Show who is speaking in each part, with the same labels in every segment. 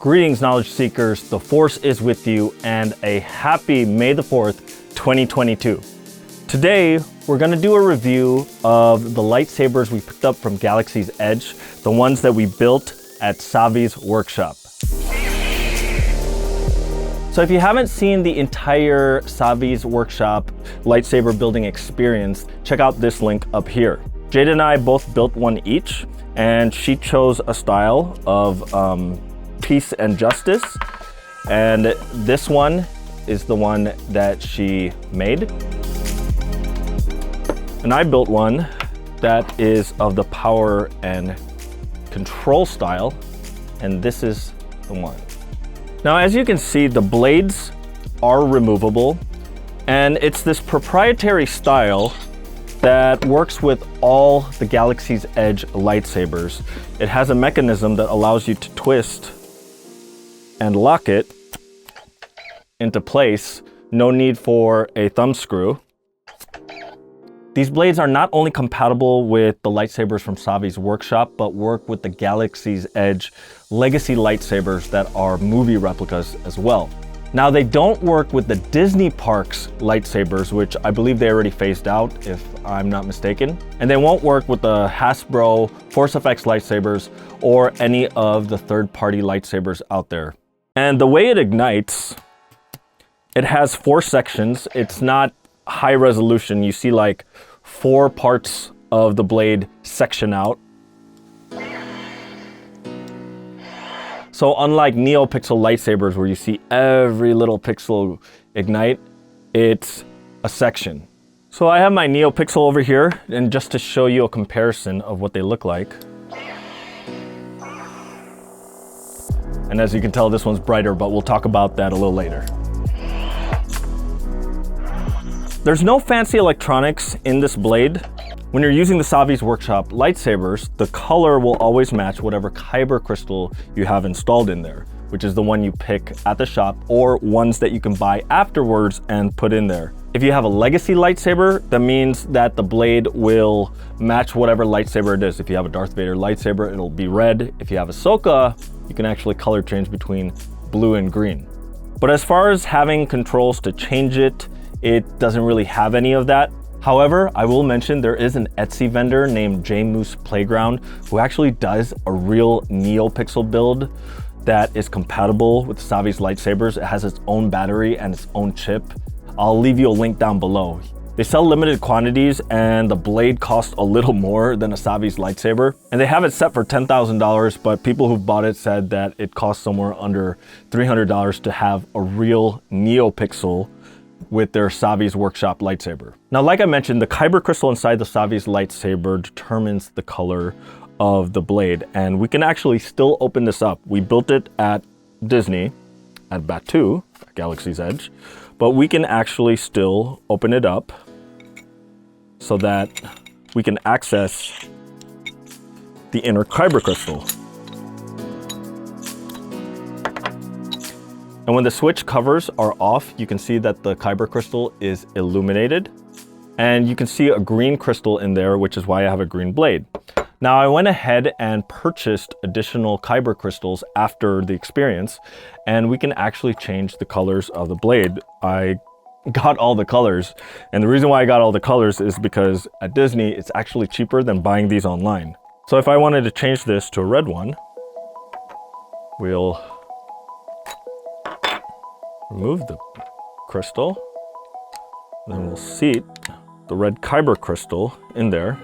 Speaker 1: Greetings, knowledge seekers. The Force is with you, and a happy May the 4th, 2022. Today, we're gonna do a review of the lightsabers we picked up from Galaxy's Edge, the ones that we built at Savi's workshop. So if you haven't seen the entire Savi's workshop lightsaber building experience, check out this link up here. Jade and I both built one each, and she chose a style of peace and justice, and this one is the one that she made. And I built one that is of the power and control style, and this is the one. Now, as you can see, the blades are removable, and it's this proprietary style that works with all the Galaxy's Edge lightsabers. It has a mechanism that allows you to twist and lock it into place. No need for a thumb screw. These blades are not only compatible with the lightsabers from Savi's workshop, but work with the Galaxy's Edge legacy lightsabers that are movie replicas as well. Now, they don't work with the Disney Parks lightsabers, which I believe they already phased out, if I'm not mistaken. And they won't work with the Hasbro ForceFX lightsabers or any of the third-party lightsabers out there. And the way it ignites, it has 4 sections. It's not high resolution. You see like 4 parts of the blade section out. So unlike NeoPixel lightsabers where you see every little pixel ignite, it's a section. So I have my NeoPixel over here, and just to show you a comparison of what they look like. And as you can tell, this one's brighter, but we'll talk about that a little later. There's no fancy electronics in this blade. When you're using the Savi's workshop lightsabers, the color will always match whatever KYBER crystal you have installed in there, which is the one you pick at the shop or ones that you can buy afterwards and put in there. If you have a legacy lightsaber, that means that the blade will match whatever lightsaber it is. If you have a Darth Vader lightsaber, it'll be red. If you have Ahsoka, you can actually color change between blue and green. But as far as having controls to change it, it doesn't really have any of that. However, I will mention there is an Etsy vendor named J Moose Playground who actually does a real NeoPixel build that is compatible with Savi's lightsabers. It has its own battery and its own chip. I'll leave you a link down below. They sell limited quantities, and the blade costs a little more than a Savi's lightsaber. And they have it set for $10,000, but people who've bought it said that it costs somewhere under $300 to have a real NeoPixel with their Savi's workshop lightsaber. Now, like I mentioned, the KYBER crystal inside the Savi's lightsaber determines the color of the blade, and we can actually still open this up. We built it at Disney, at Batu, at Galaxy's Edge, but we can actually still open it up so that we can access the inner KYBER crystal. And when the switch covers are off, you can see that the KYBER crystal is illuminated. And you can see a green crystal in there, which is why I have a green blade. Now, I went ahead and purchased additional KYBER crystals after the experience, and we can actually change the colors of the blade. I got all the colors, and the reason why I got all the colors is because at Disney, it's actually cheaper than buying these online. So if I wanted to change this to a red one, we'll remove the crystal, then we'll seat the red KYBER crystal in there.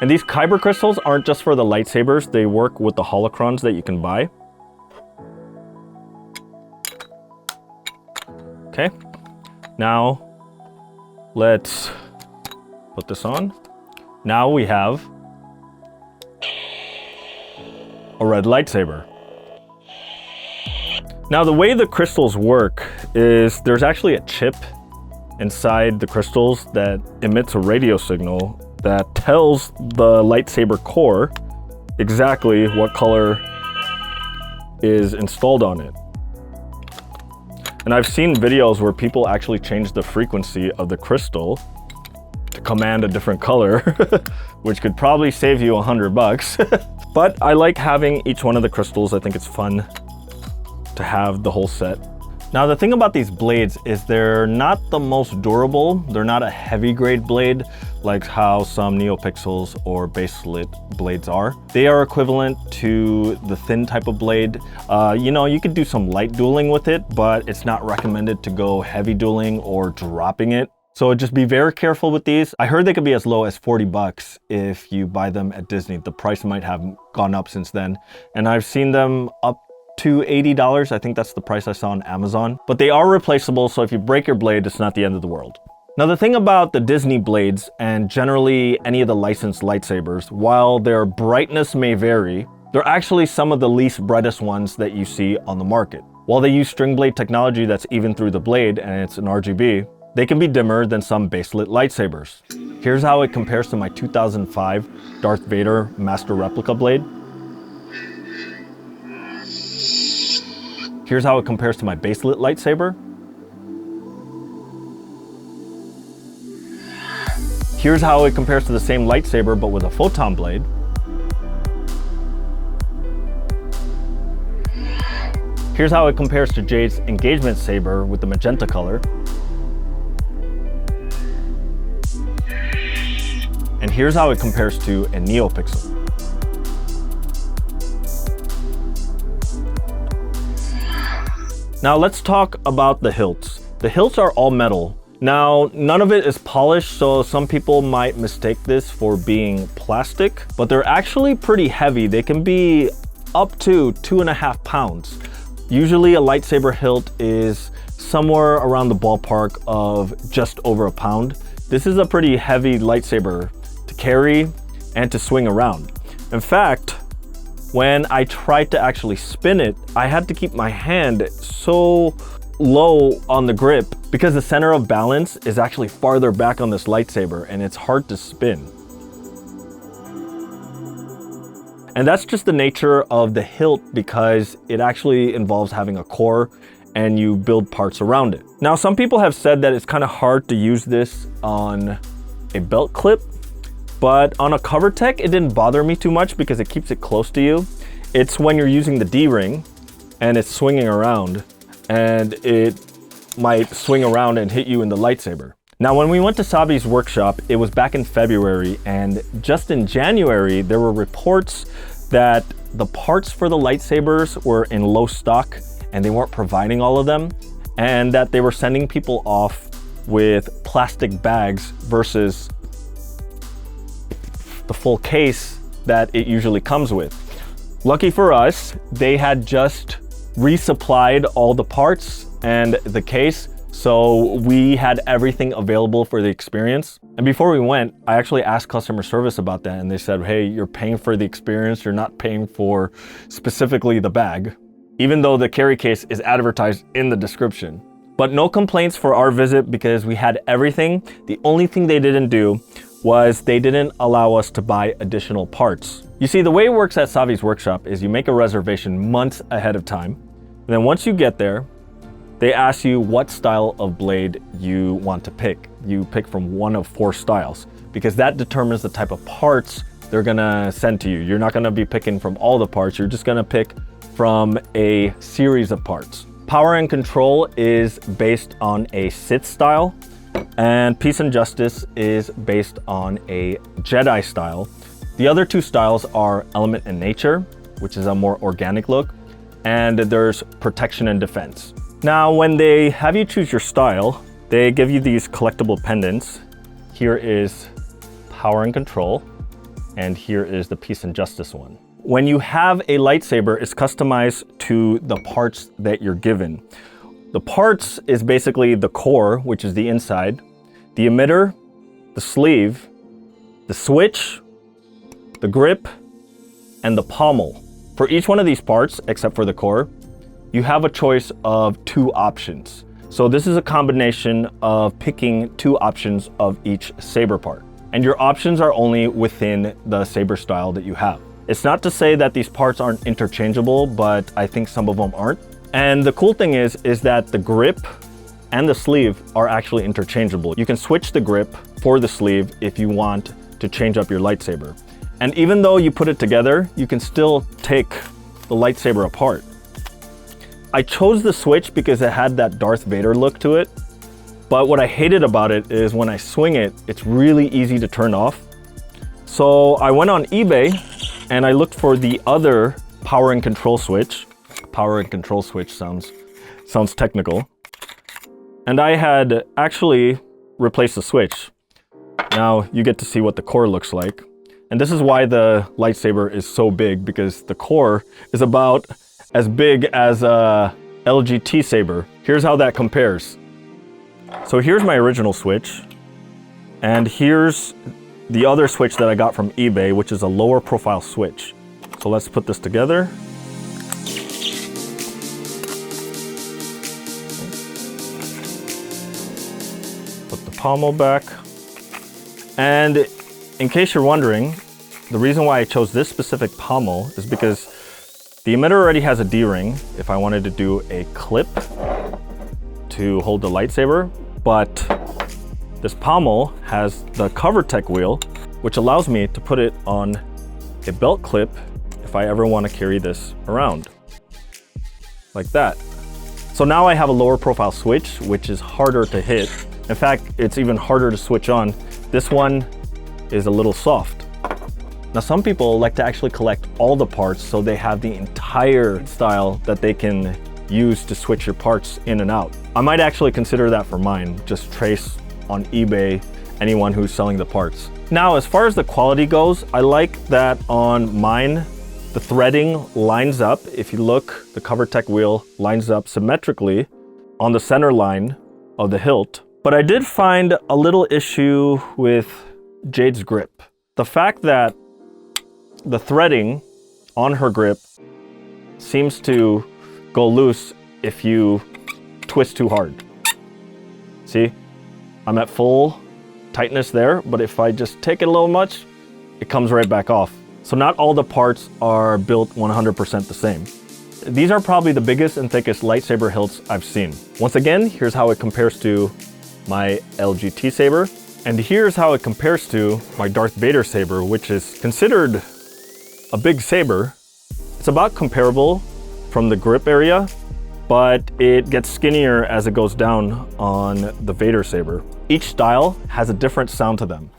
Speaker 1: And these KYBER crystals aren't just for the lightsabers, they work with the holocrons that you can buy. Okay, now let's put this on. Now we have a red lightsaber. Now, the way the crystals work is there's actually a chip inside the crystals that emits a radio signal that tells the lightsaber core exactly what color is installed on it. And I've seen videos where people actually change the frequency of the crystal to command a different color, which could probably save you $100. But I like having each one of the crystals. I think it's fun to have the whole set. Now the thing about these blades is they're not the most durable. They're not a heavy grade blade like how some NeoPixels or baselit blades are. They are equivalent to the thin type of blade. You know, you could do some light dueling with it, but it's not recommended to go heavy dueling or dropping it. So just be very careful with these. I heard they could be as low as 40 bucks if you buy them at Disney. The price might have gone up since then. And I've seen them up to $80. I think that's the price I saw on Amazon. But they are replaceable, so if you break your blade, it's not the end of the world. Now the thing about the Disney blades and generally any of the licensed lightsabers, while their brightness may vary, they're actually some of the least brightest ones that you see on the market. While they use string blade technology that's even through the blade and it's an RGB, they can be dimmer than some baselit lightsabers. Here's how it compares to my 2005 Darth Vader Master Replica blade. Here's how it compares to my baselit lightsaber. Here's how it compares to the same lightsaber but with a photon blade. Here's how it compares to Jade's engagement saber with the magenta color. And here's how it compares to a NeoPixel. Now let's talk about the hilts. The hilts are all metal. Now, none of it is polished, so some people might mistake this for being plastic, but they're actually pretty heavy. They can be up to 2.5 pounds. Usually a lightsaber hilt is somewhere around the ballpark of just over a pound. This is a pretty heavy lightsaber to carry and to swing around. In fact, when I tried to actually spin it, I had to keep my hand so low on the grip because the center of balance is actually farther back on this lightsaber and it's hard to spin. And that's just the nature of the hilt because it actually involves having a core and you build parts around it. Now, some people have said that it's kind of hard to use this on a belt clip, but on a cover tech, it didn't bother me too much because it keeps it close to you. It's when you're using the D-ring and it's swinging around and it might swing around and hit you in the lightsaber. Now, when we went to Savi's workshop, it was back in February, and just in January, there were reports that the parts for the lightsabers were in low stock and they weren't providing all of them, and that they were sending people off with plastic bags versus the full case that it usually comes with. Lucky for us, they had just resupplied all the parts and the case, so we had everything available for the experience. And before we went, I actually asked customer service about that, and they said, hey, you're paying for the experience, you're not paying for specifically the bag, even though the carry case is advertised in the description. But no complaints for our visit because we had everything. The only thing they didn't do was they didn't allow us to buy additional parts. You see, the way it works at Savi's workshop is you make a reservation months ahead of time. And then once you get there, they ask you what style of blade you want to pick. You pick from one of 4 styles because that determines the type of parts they're gonna send to you. You're not gonna be picking from all the parts, you're just gonna pick from a series of parts. Power and Control is based on a Sith style, and Peace and Justice is based on a Jedi style. The other 2 styles are Element and Nature, which is a more organic look, and there's Protection and Defense. Now, when they have you choose your style, they give you these collectible pendants. Here is Power and Control, and here is the Peace and Justice one. When you have a lightsaber, it's customized to the parts that you're given. The parts is basically the core, which is the inside, the emitter, the sleeve, the switch, the grip, and the pommel. For each one of these parts, except for the core, you have a choice of 2 options. So this is a combination of picking 2 options of each saber part. And your options are only within the saber style that you have. It's not to say that these parts aren't interchangeable, but I think some of them aren't. And the cool thing is that the grip and the sleeve are actually interchangeable. You can switch the grip for the sleeve if you want to change up your lightsaber. And even though you put it together, you can still take the lightsaber apart. I chose the Switch because it had that Darth Vader look to it. But what I hated about it is when I swing it, it's really easy to turn off. So I went on eBay and I looked for the other power and control switch. Power and control switch sounds technical. And I had actually replaced the switch. Now you get to see what the core looks like. And this is why the lightsaber is so big, because the core is about as big as a LGT saber. Here's how that compares. So here's my original switch. And here's the other switch that I got from eBay, which is a lower profile switch. So let's put this together. Put the pommel back. And in case you're wondering, the reason why I chose this specific pommel is because the emitter already has a D-ring if I wanted to do a clip to hold the lightsaber, but this pommel has the KYBER wheel, which allows me to put it on a belt clip if I ever want to carry this around, like that. So now I have a lower profile switch, which is harder to hit. In fact, it's even harder to switch on. This one is a little soft. Now, some people like to actually collect all the parts so they have the entire style that they can use to switch your parts in and out. I might actually consider that for mine, just trace on eBay anyone who's selling the parts. Now, as far as the quality goes, I like that on mine, the threading lines up. If you look, the KYBER wheel lines up symmetrically on the center line of the hilt. But I did find a little issue with Jade's grip. The fact that the threading on her grip seems to go loose if you twist too hard. See, I'm at full tightness there, but if I just take it a little much, it comes right back off. So not all the parts are built 100% the same. These are probably the biggest and thickest lightsaber hilts I've seen. Once again, here's how it compares to my LGT saber. And here's how it compares to my Darth Vader saber, which is considered a big saber. It's about comparable from the grip area, but it gets skinnier as it goes down on the Vader saber. Each style has a different sound to them.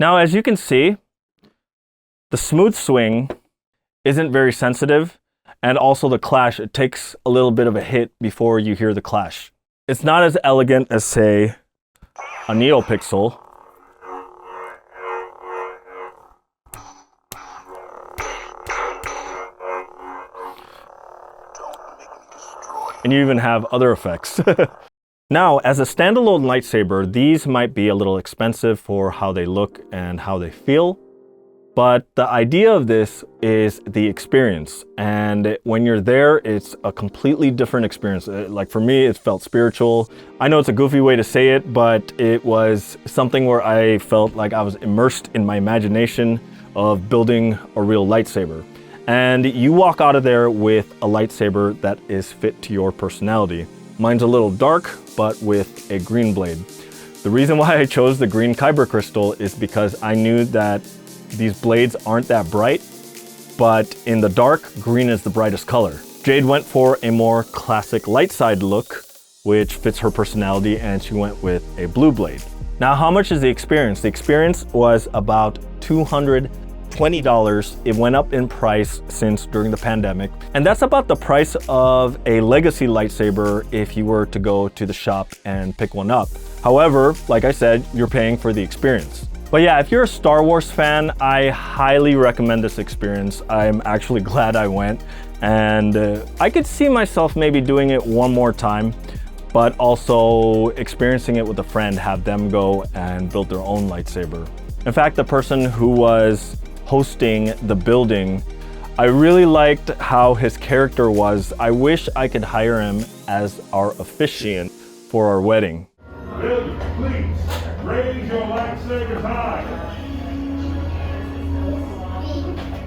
Speaker 1: Now, as you can see, the smooth swing isn't very sensitive, and also the clash, it takes a little bit of a hit before you hear the clash. It's not as elegant as, say, a NeoPixel. And you even have other effects. Now, as a standalone lightsaber, these might be a little expensive for how they look and how they feel. But the idea of this is the experience. And when you're there, it's a completely different experience. Like for me, it felt spiritual. I know it's a goofy way to say it, but it was something where I felt like I was immersed in my imagination of building a real lightsaber. And you walk out of there with a lightsaber that is fit to your personality. Mine's a little dark, but with a green blade. The reason why I chose the green KYBER crystal is because I knew that these blades aren't that bright, but in the dark, green is the brightest color. Jade went for a more classic light side look, which fits her personality, and she went with a blue blade. Now, how much is the experience? The experience was about $220. It went up in price since during the pandemic. And that's about the price of a legacy lightsaber if you were to go to the shop and pick one up. However, like I said, you're paying for the experience. But yeah, if you're a Star Wars fan, I highly recommend this experience. I'm actually glad I went, and I could see myself maybe doing it one more time, but also experiencing it with a friend, have them go and build their own lightsaber. In fact, the person who was hosting the building, I really liked how his character was. I wish I could hire him as our officiant for our wedding.
Speaker 2: Please raise your lights. lightsabers high.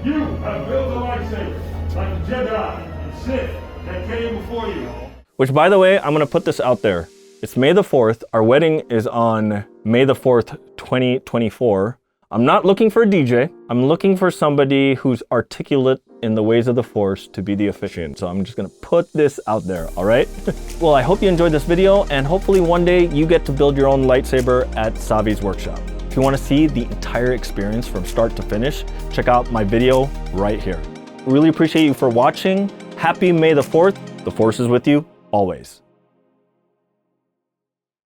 Speaker 2: You have built a lightsaber like the Jedi and Sith that came before you.
Speaker 1: Which, by the way, I'm gonna put this out there. It's May the 4th. Our wedding is on May the 4th, 2024. I'm not looking for a DJ. I'm looking for somebody who's articulate in the ways of the Force to be the officiant. So I'm just gonna put this out there, all right? Well, I hope you enjoyed this video, and hopefully one day you get to build your own lightsaber at Savi's workshop. If you wanna see the entire experience from start to finish, check out my video right here. Really appreciate you for watching. Happy May the 4th. The Force is with you always.